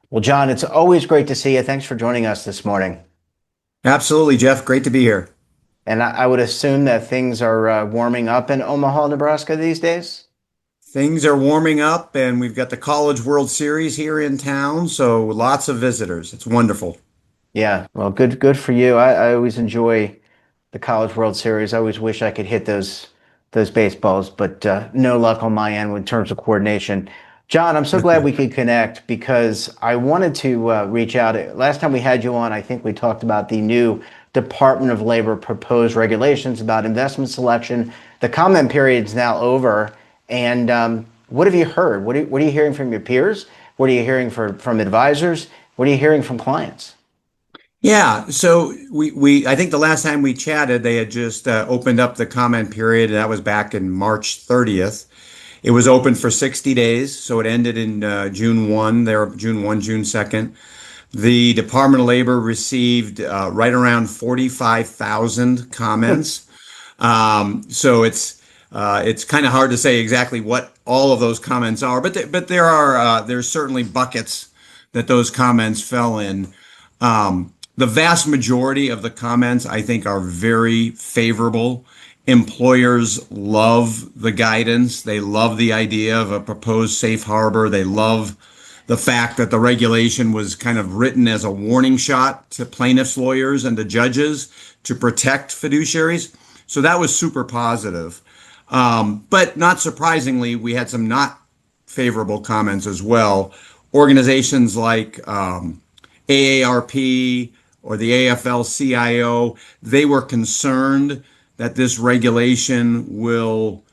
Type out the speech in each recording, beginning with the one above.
Well, John, it's always great to see you. Thanks for joining us this morning. Absolutely, Jeff. Great to be here. And I would assume that things are warming up in Omaha, Nebraska these days. Things are warming up, and we've got the College World Series here in town, so lots of visitors. It's wonderful. Yeah, well, good for you. I always enjoy the College World Series. I always wish I could hit those baseballs, but no luck on my end in terms of coordination. John, I'm so glad we could connect because I wanted to reach out. Last time we had you on, I think we talked about the new Department of Labor proposed regulations about investment selection. The comment period is now over, and what have you heard? What are you hearing from your peers? What are you hearing from advisors? What are you hearing from clients? Yeah, so I think the last time we chatted, they had just opened up the comment period, and that was back in March 30th. It was open for 60 days, so it ended in June 1, there, June 1, June 2nd. The Department of Labor received right around 45,000 comments. So it's kind of hard to say exactly what all of those comments are, but there's certainly buckets that those comments fell in. The vast majority of the comments, I think, are very favorable. Employers love the guidance. They love the idea of a proposed safe harbor. They love the fact that the regulation was kind of written as a warning shot to plaintiffs' lawyers and to judges to protect fiduciaries. So that was super positive. But not surprisingly, we had some not favorable comments as well. Organizations like AARP or the AFL-CIO, they were concerned that this regulation will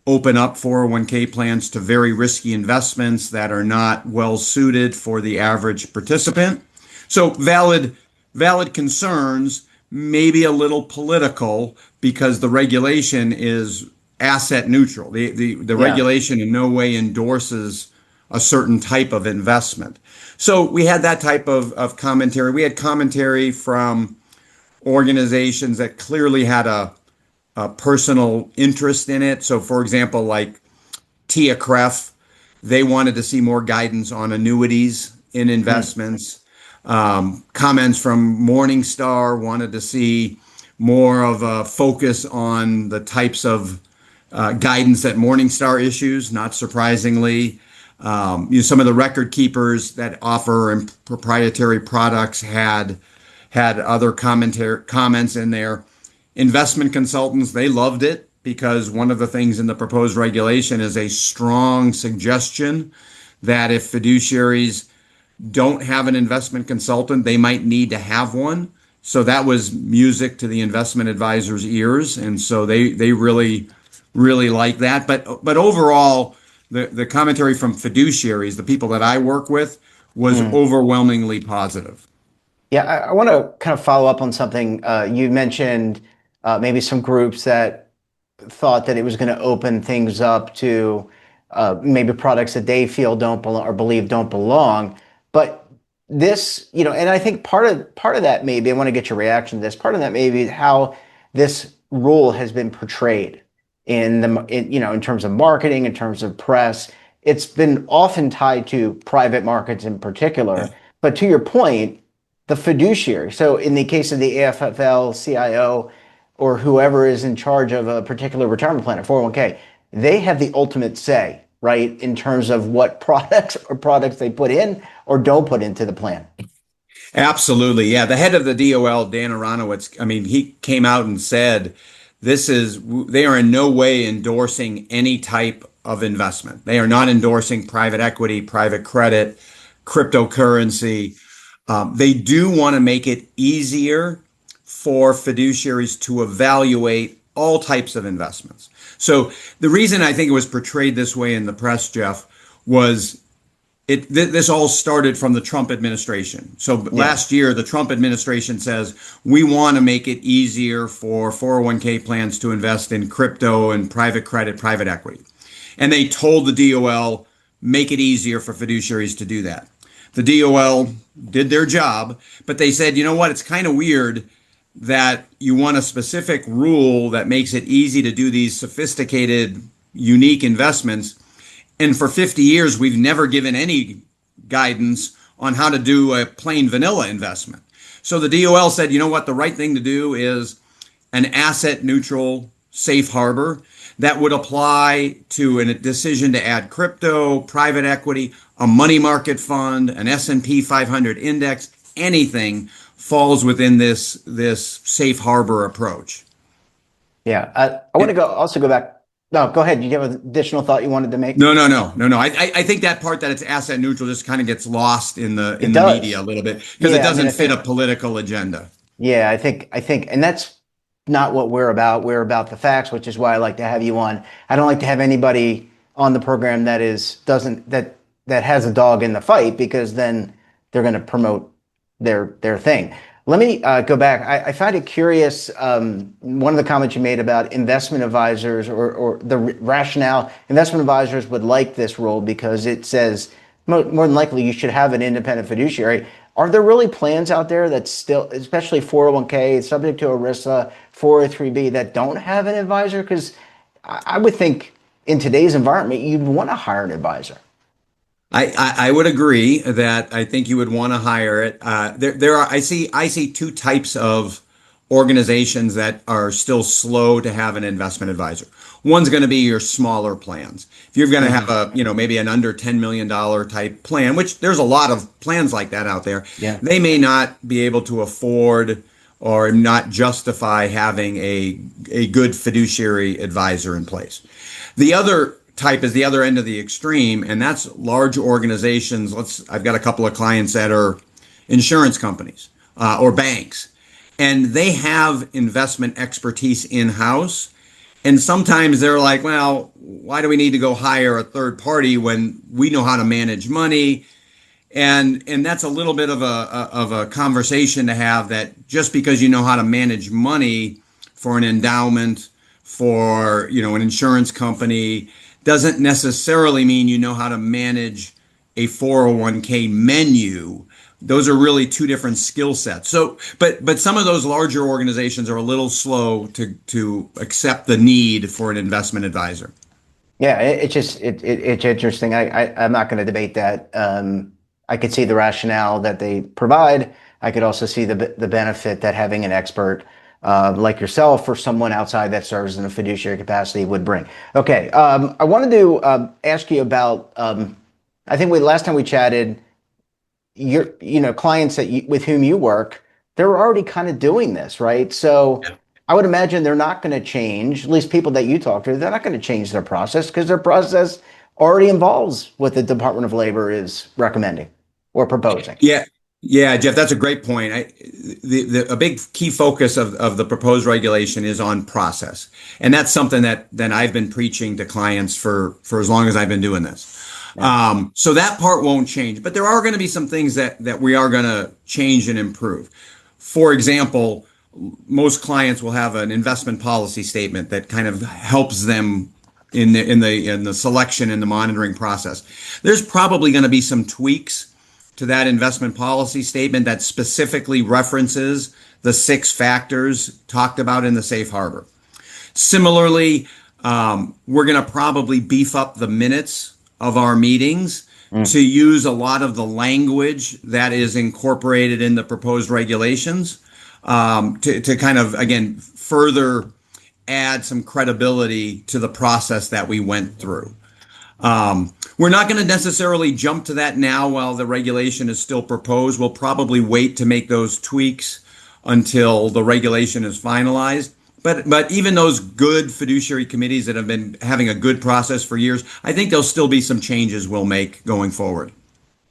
open up 401k plans to very risky investments that are not well suited for the average participant. So valid concerns, maybe a little political because the regulation is asset neutral. The Yeah. regulation in no way endorses a certain type of investment. So we had that type of commentary. We had commentary from organizations that clearly had a personal interest in it. So, for example, like TIAA, they wanted to see more guidance on annuities in Hmm. investments. Comments from Morningstar wanted to see more of a focus on the types of guidance that Morningstar issues, not surprisingly. Some of the record keepers that offer proprietary products had other comments in there. Investment consultants, they loved it because one of the things in the proposed regulation is a strong suggestion that if fiduciaries don't have an investment consultant, they might need to have one. So that was music to the investment advisor's ears, and so they really like that. But overall, the commentary from fiduciaries, the people that I work with, was Hmm. overwhelmingly positive. Yeah, I want to kind of follow up on something you mentioned. Maybe some groups that thought that it was going to open things up to maybe products that they feel don't belong or believe don't belong. But this, and I think part of that maybe I want to get your reaction to this. Part of that maybe how this rule has been portrayed in terms of marketing, in terms of press. It's been often tied to private markets in particular. But to your point, the fiduciary. So in the case of the AFL-CIO or whoever is in charge of a particular retirement plan, a 401k, they have the ultimate say, right, in terms of what products they put in or don't put into the plan. Absolutely. Yeah. The head of the DOL, Dan Aronowitz, I mean, he came out and said they are in no way endorsing any type of investment. They are not endorsing private equity, private credit, cryptocurrency. They do want to make it easier for fiduciaries to evaluate all types of investments. So the reason I think it was portrayed this way in the press, Jeff, was this all started from the Trump administration. So Yeah. last year, the Trump administration says we want to make it easier for 401k plans to invest in crypto and private credit, private equity. And they told the DOL, make it easier for fiduciaries to do that. The DOL did their job, but they said, you know what, it's kind of weird that you want a specific rule that makes it easy to do these sophisticated, unique investments. And for 50 years, we've never given any guidance on how to do a plain vanilla investment. So the DOL said, you know what, the right thing to do is an asset neutral safe harbor that would apply to a decision to add crypto, private equity, a money market fund, an S&P 500 index, anything falls within this safe harbor approach. Yeah, I want to also go back. No, go ahead. Do you have an additional thought you wanted to make? No. I think that part that it's asset neutral just kind of gets lost in It the media a does. little bit because it Yeah, I mean, doesn't I fit a think. political agenda. Yeah, and that's not what we're about. We're about the facts, which is why I like to have you on. I don't like to have anybody on the program that is doesn't that has a dog in the fight, because then they're going to promote their thing. Let me go back. I find it curious. One of the comments you made about investment advisors, or the rationale, investment advisors would like this rule because it says more than likely you should have an independent fiduciary. Are there really plans out there that still, especially 401k, subject to ERISA, 403b, that don't have an advisor? Because I would think in today's environment, you'd want to hire an advisor. I would agree that I think you would want to hire it. There are I see two types of organizations that are still slow to have an investment advisor. One's going to be your smaller plans. If you're going to have a, maybe an under $10 million type plan, which there's a lot of plans like that out there, Yeah. they may not be able to afford or not justify having a good fiduciary advisor in place. The other type is the other end of the extreme, and that's large organizations. I've got a couple of clients that are insurance companies or banks, and they have investment expertise in-house. And sometimes they're like, well, why do we need to go hire a third party when we know how to manage money? And that's a little bit of a conversation to have, that just because you know how to manage money for an endowment, for an insurance company, doesn't necessarily mean you know how to manage a 401k menu. Those are really two different skill sets. So, but some of those larger organizations are a little slow to accept the need for an investment advisor. Yeah, it's interesting. I'm not going to debate that. I could see the rationale that they provide. I could also see the benefit that having an expert like yourself or someone outside that serves in a fiduciary capacity would bring. Okay, I wanted to ask you about. I think last time we chatted, your clients with whom you work, they're already kind of doing this, right? So I would imagine they're not going to change, at least people that you talk to, they're not going to change their process because their process already involves what the Department of Labor is recommending or proposing. Yeah, yeah, Jeff, that's a great point. A big key focus of the proposed regulation is on process, and that's something that I've been preaching to clients for as long as I've been doing this. So that part won't change, but there are going to be some things that we are going to change and improve. For example, most clients will have an investment policy statement that kind of helps them in the selection and the monitoring process. There's probably going to be some tweaks to that investment policy statement that specifically references the 6 factors talked about in the safe harbor. Similarly, we're going to probably beef up the minutes of our meetings to use a lot of the language that is incorporated in the proposed regulations, to kind of, again, further add some credibility to the process that we went through. We're not going to necessarily jump to that now while the regulation is still proposed. We'll probably wait to make those tweaks until the regulation is finalized. But even those good fiduciary committees that have been having a good process for years, I think there'll still be some changes we'll make going forward.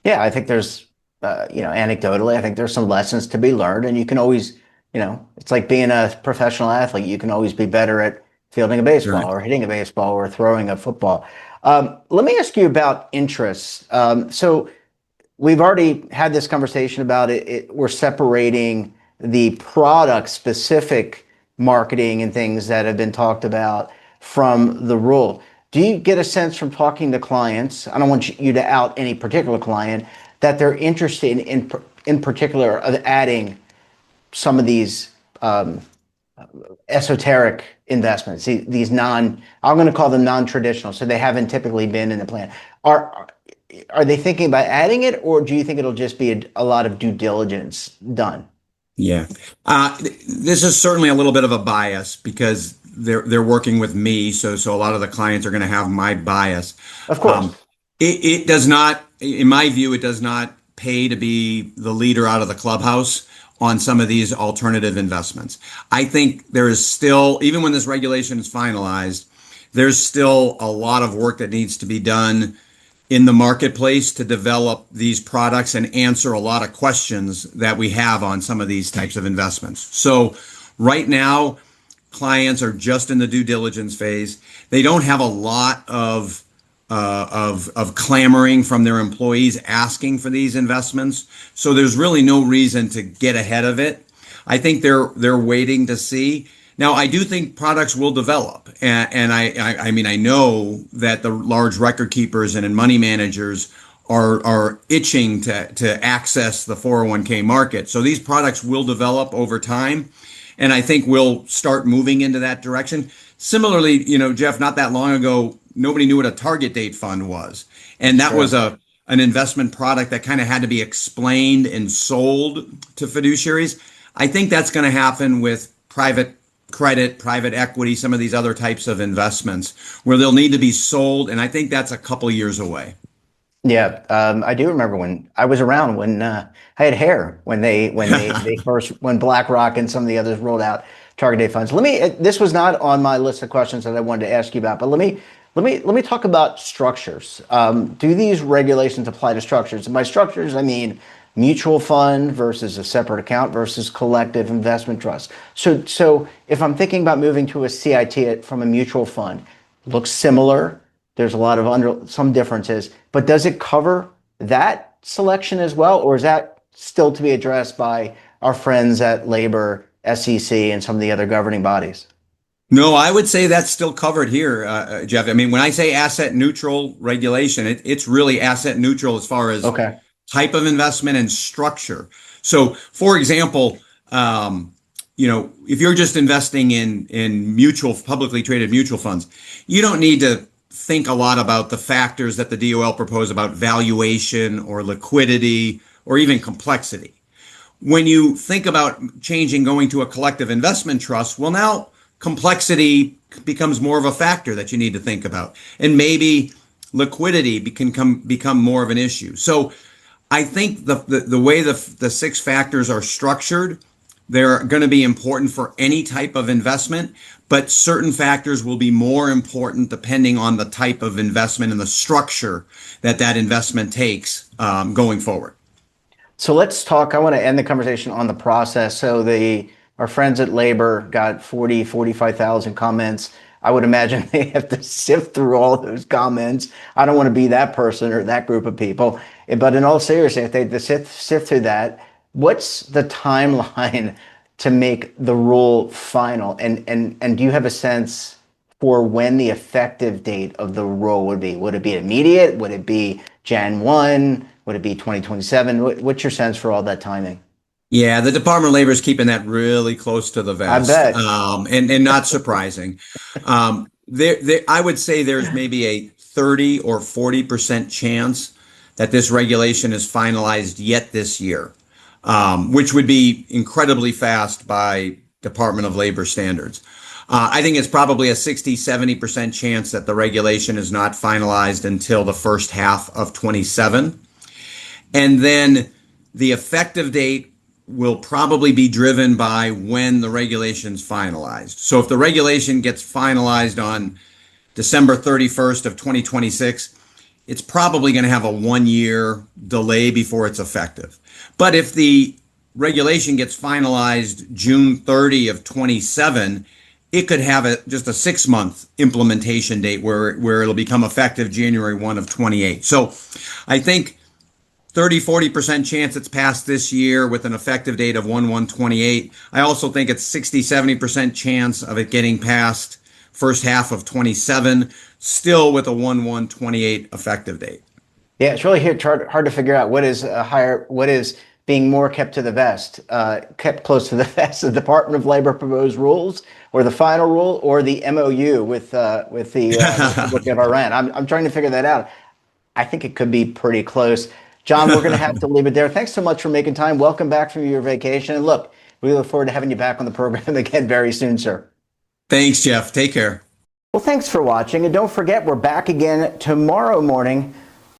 Yeah, I think there's, anecdotally, I think there's some lessons to be learned, and you can always, it's like being a professional athlete. You can always be better at fielding a baseball Right. or hitting a baseball or throwing a football. Let me ask you about interests. So we've already had this conversation about it. We're separating the product specific marketing and things that have been talked about from the rule. Do you get a sense from talking to clients? I don't want you to out any particular client that they're interested in particular of adding some of these esoteric investments, these I'm going to call them non-traditional, so they haven't typically been in the plan. Are are they thinking about adding it, or do you think it'll just be a lot of due diligence done? Yeah. This is certainly a little bit of a bias because they're working with me, so a lot of the clients are going to have my bias. Of Um, course. it does not, in my view, it does not pay to be the leader out of the clubhouse on some of these alternative investments. I think there is still, even when this regulation is finalized, there's still a lot of work that needs to be done in the marketplace to develop these products and answer a lot of questions that we have on some of these types of investments. So right now, clients are just in the due diligence phase. They don't have a lot of clamoring from their employees asking for these investments. So there's really no reason to get ahead of it. I think they're waiting to see. Now, I do think products will develop, and I mean I know that the large record keepers and money managers are itching to access the 401k market. So these products will develop over time, and I think we'll start moving into that direction. Similarly, Jeff, not that long ago, nobody knew what a target date fund was, and that was Sure. an investment product that kind of had to be explained and sold to fiduciaries. I think that's going to happen with private credit, private equity, some of these other types of investments where they'll need to be sold. And I think that's a couple years away. Yeah, I do remember when I was around when I had hair when they first when BlackRock and some of the others rolled out target date funds. This was not on my list of questions that I wanted to ask you about, but let me talk about structures. Do these regulations apply to structures? And by structures, I mean mutual fund versus a separate account versus collective investment trust. So if I'm thinking about moving to a CIT from a mutual fund, looks similar. There's a lot of some differences, but does it cover that selection as well, or is that still to be addressed by our friends at Labor, SEC, and some of the other governing bodies? No, I would say that's still covered here, Jeff. I mean, when I say asset neutral regulation, it's really asset neutral as far as Okay. type of investment and structure. So, for example, if you're just investing in publicly traded mutual funds, you don't need to think a lot about the factors that the DOL propose about valuation or liquidity or even complexity. When you think about going to a collective investment trust, well, now complexity becomes more of a factor that you need to think about. And maybe liquidity can become more of an issue. So I think the way the six factors are structured, they're going to be important for any type of investment, but certain factors will be more important depending on the type of investment and the structure that investment takes going forward. So let's talk. I want to end the conversation on the process. So our friends at Labor got 45,000 comments. I would imagine they have to sift through all those comments. I don't want to be that person or that group of people. But in all seriousness, if they have to sift through that, what's the timeline to make the rule final? And do you have a sense for when the effective date of the rule would be? Would it be immediate? Would it be Jan 1? Would it be 2027? What's your sense for all that timing? Yeah, the Department of Labor is keeping that really close to the I vest, bet. and not surprising. I would say there's maybe a 30 or 40% chance that this regulation is finalized yet this year, which would be incredibly fast by Department of Labor standards. I think it's probably a 60-70% chance that the regulation is not finalized until the first half of 27. And then the effective date will probably be driven by when the regulation's finalized. So if the regulation gets finalized on December 31st of 2026, it's probably going to have a 1 year delay before it's effective. But if the regulation gets finalized June 30 of 27, it could have just a 6 month implementation date where it'll become effective January 1 of 28. So I think 30-40% chance it's passed this year with an effective date of 1/1/28. I also think it's 60-70% chance of it getting passed first half of 27, still with a 1/1/28 effective date. Yeah, it's really hard to figure out what is being more kept to the vest, kept close to the vest, the Department of Labor proposed rules, or the final rule, or the MOU with the Republic of Iran. I'm trying to figure that out. I think it could be pretty close. John, we're going to have to leave it there. Thanks so much for making time. Welcome back from your vacation. And look, we look forward to having you back on the program again very soon, sir. Thanks, Jeff. Take care. Well, thanks for watching. And don't forget, we're back again tomorrow morning